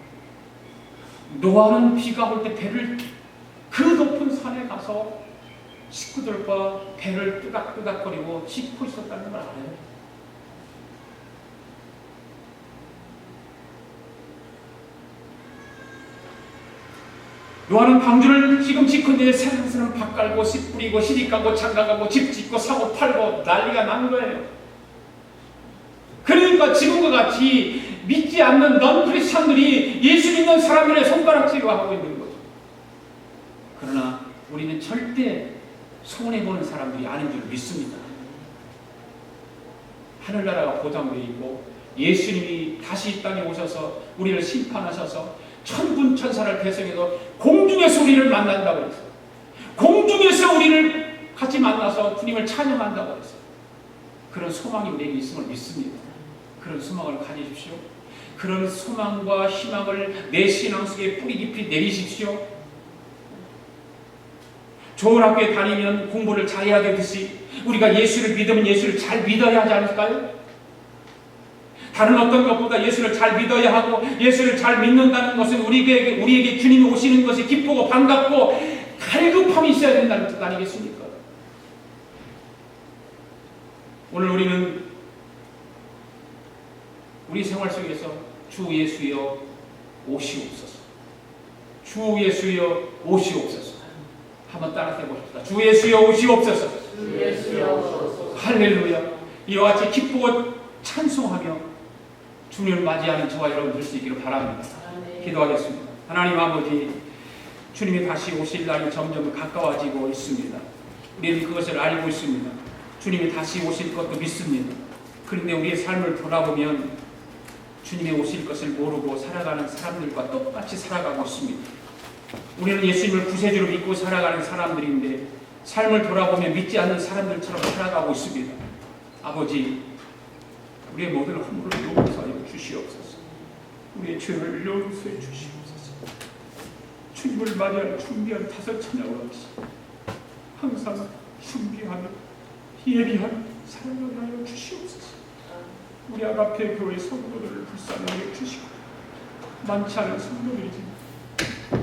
노아는 비가 올 때 배를 그 높은 산에 가서 식구들과 배를 뜨닥뜨닥거리고 짚고 있었다는 걸 알아요. 노아는 방주를 지금 짓건데 세상 사람 밥 깔고 씨 뿌리고 시집 가고 장가 가고 집 짓고 사고 팔고 난리가 난 거예요. 그러니까 지금과 같이 믿지 않는 넌 크리스찬들이 예수 믿는 사람들의 손가락질을 하고 있는 거죠. 그러나 우리는 절대 손해보는 사람들이 아닌 줄 믿습니다. 하늘나라가 보장되어 있고 예수님이 다시 이 땅에 오셔서 우리를 심판하셔서 천군천사를 배송해서 공중에서 우리를 만난다고 했어요. 공중에서 우리를 같이 만나서 주님을 찬양한다고 했어요. 그런 소망이 우리에게 있음을 믿습니다. 그런 소망을 가지십시오. 그런 소망과 희망을 내 신앙 속에 뿌리 깊이 내리십시오. 좋은 학교에 다니면 공부를 잘해야 되듯이 우리가 예수를 믿으면 예수를 잘 믿어야 하지 않을까요? 다른 어떤 것보다 예수를 잘 믿어야 하고 예수를 잘 믿는다는 것은 우리에게 주님이 오시는 것이 기쁘고 반갑고 갈급함이 있어야 된다는 뜻 아니겠습니까? 오늘 우리는 우리 생활 속에서 주 예수여 오시옵소서, 주 예수여 오시옵소서 한번 따라서 해보십시다. 주 예수여 오시옵소서. 주 예수여 오시옵소서. 할렐루야. 이와 같이 기쁘고 찬송하며 주님을 맞이하는 저와 여러분 될 수 있기를 바랍니다. 기도하겠습니다. 하나님 아버지, 주님이 다시 오실 날이 점점 가까워지고 있습니다. 우리는 그것을 알고 있습니다. 주님이 다시 오실 것도 믿습니다. 그런데 우리의 삶을 돌아보면 주님이 오실 것을 모르고 살아가는 사람들과 똑같이 살아가고 있습니다. 우리는 예수님을 구세주로 믿고 살아가는 사람들인데 삶을 돌아보며 믿지 않는 사람들처럼 살아가고 있습니다. 아버지, 우리의 모든 허물을 용서하여 주시옵소서. 우리의 죄를 용서해 주시옵소서. 주님을 맞이할 준비한 다섯 처녀와 같이 항상 준비하며 예비하며 살아가게 하여 주시옵소서. 우리 아가페 교회 성도들을 불쌍히 여겨 주시고, 많지 않은 성도들이지만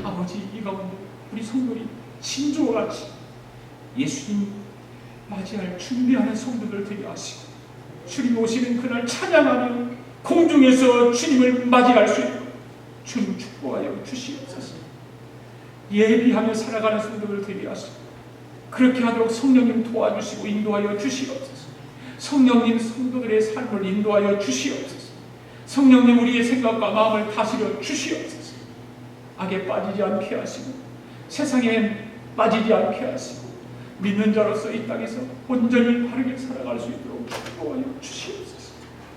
아버지, 이 가운데 우리 성도들이 신조와 같이 예수님 맞이할 준비하는 성도들 되게 하시고, 주님 오시는 그날 찬양하며 공중에서 주님을 맞이할 수 있도록 주님 축복하여 주시옵소서. 예비하며 살아가는 성도들 되게 하시고, 그렇게 하도록 성령님 도와주시고 인도하여 주시옵소서. 성령님 성도들의 삶을 인도하여 주시옵소서. 성령님 우리의 생각과 마음을 다스려 주시옵소서. 악에 빠지지 않게 하시고 세상에 빠지지 않게 하시고 믿는 자로서 이 땅에서 온전히 바르게 살아갈 수 있도록 축복하여 주시옵소서.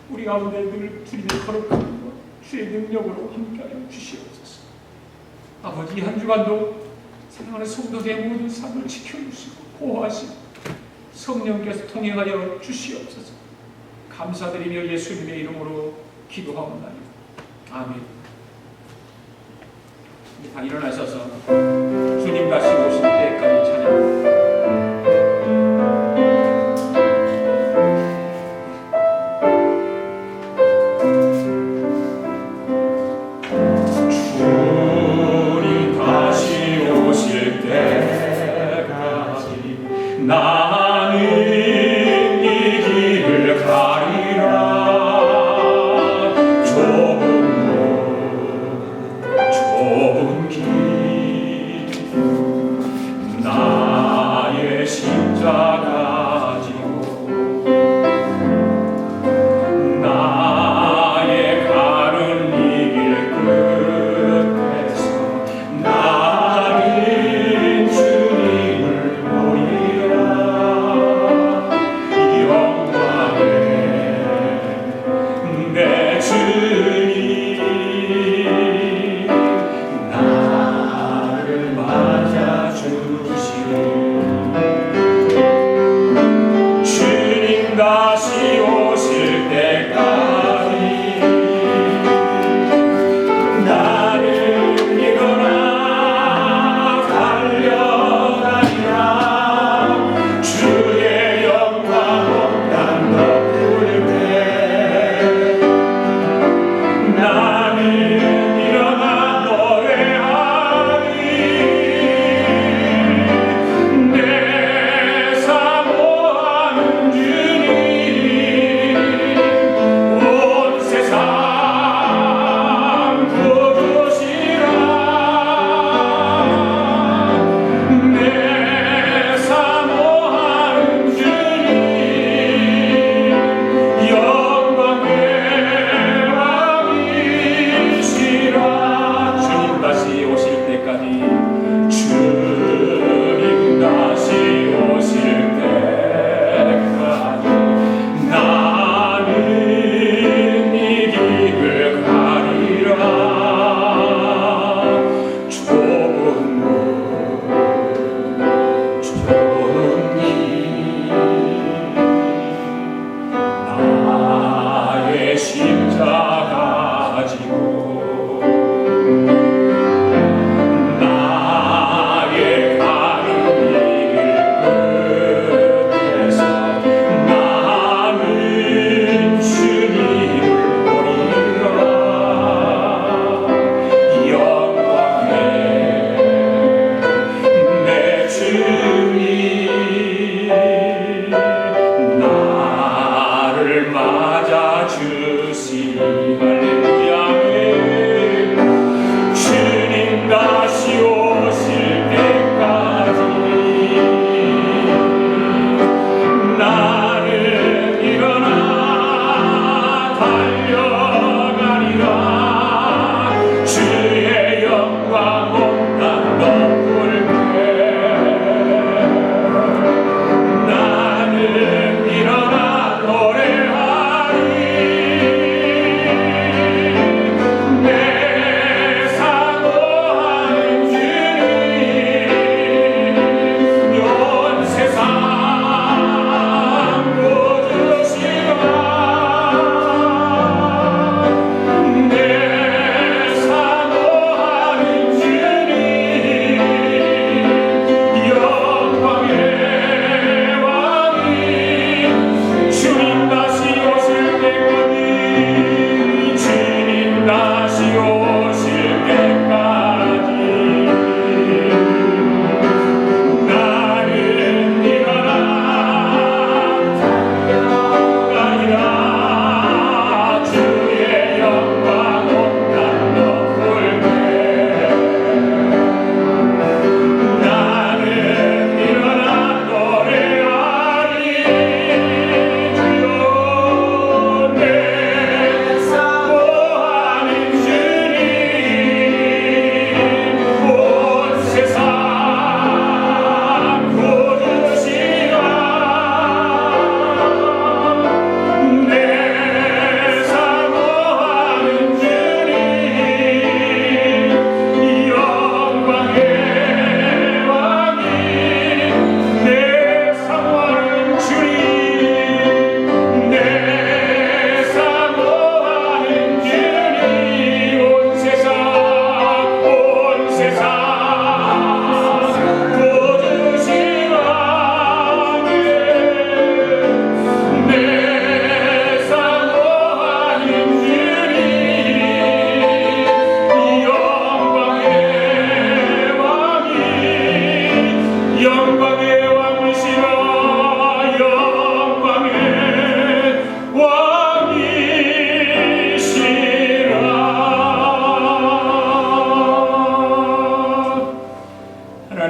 우리 가운데 늘 주님의 거룩함과 주의 능력으로 함께하여 주시옵소서. 아버지, 한 주간도 사랑하는 성도들의 모든 삶을 지켜주시고 보호하시고 성령께서 통행하여 주시옵소서. 감사드리며 예수님의 이름으로 기도하옵나니 아멘. 다 일어나셔서 주님 다시 오실 때까지 찬양합니다.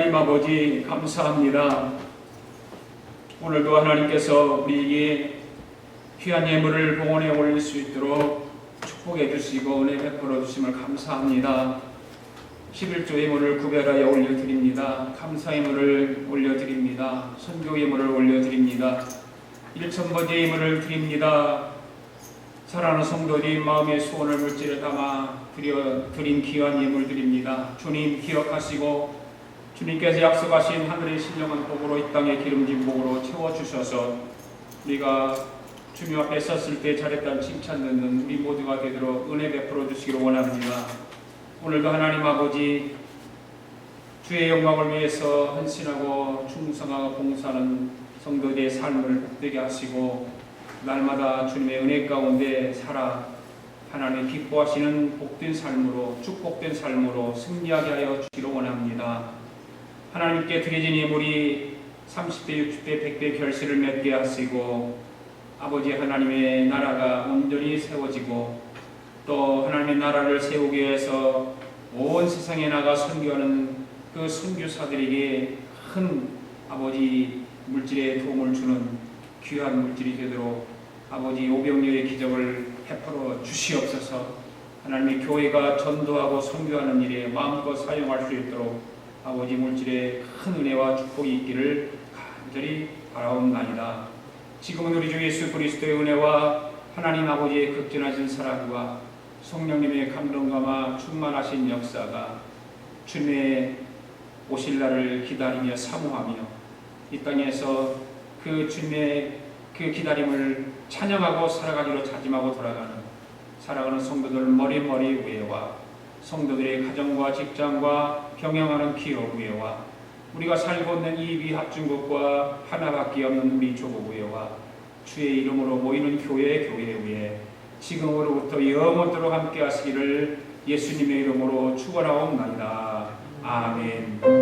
하나님 아버지 감사합니다. 오늘도 하나님께서 우리에게 귀한 예물을 봉헌에 올릴 수 있도록 축복해 주시고 은혜 베풀어 주심을 감사합니다. 11조 예물을 구별하여 올려드립니다. 감사 예물을 올려드립니다. 선교 예물을 올려드립니다. 1,000번째 예물을 드립니다. 사랑하는 성도들이 마음의 소원을 물질에 담아 드린 귀한 예물 드립니다. 주님 기억하시고 주님께서 약속하신 하늘의 신령한 복으로 이 땅의 기름진 복으로 채워주셔서 우리가 주님 앞에 섰을 때 잘했다는 칭찬 듣는 우리 모두가 되도록 은혜 베풀어 주시기를 원합니다. 오늘도 하나님 아버지 주의 영광을 위해서 헌신하고 충성하고 봉사하는 성도들의 삶을 복되게 하시고 날마다 주님의 은혜 가운데 살아 하나님 기뻐하시는 복된 삶으로 축복된 삶으로 승리하게 하여 주시기를 원합니다. 하나님께 드려진 예물이 30배, 60배, 100배 결실을 맺게 하시고 아버지 하나님의 나라가 온전히 세워지고 또 하나님의 나라를 세우기 위해서 온 세상에 나가 선교하는 그 선교사들에게 큰 아버지 물질에 도움을 주는 귀한 물질이 되도록 아버지 오병이어의 기적을 베풀어 주시옵소서. 하나님의 교회가 전도하고 선교하는 일에 마음껏 사용할 수 있도록 아버지 물질에 큰 은혜와 축복이 있기를 간절히 바라옵나이다. 지금은 우리 주 예수 그리스도의 은혜와 하나님 아버지의 극진하신 사랑과 성령님의 감동감화 충만하신 역사가 주님의 오실 날을 기다리며 사모하며 이 땅에서 그 주님의 그 기다림을 찬양하고 살아가기로 다짐하고 돌아가는 사랑하는 성도들 머리머리 위에와 성도들의 가정과 직장과 경영하는 기업 위에와 우리가 살고 있는 이 미합중국과 하나밖에 없는 우리 조국 위에와 주의 이름으로 모이는 교회 위에 지금으로부터 영원토록 함께 하시기를 예수님의 이름으로 축원하옵나이다. 아멘.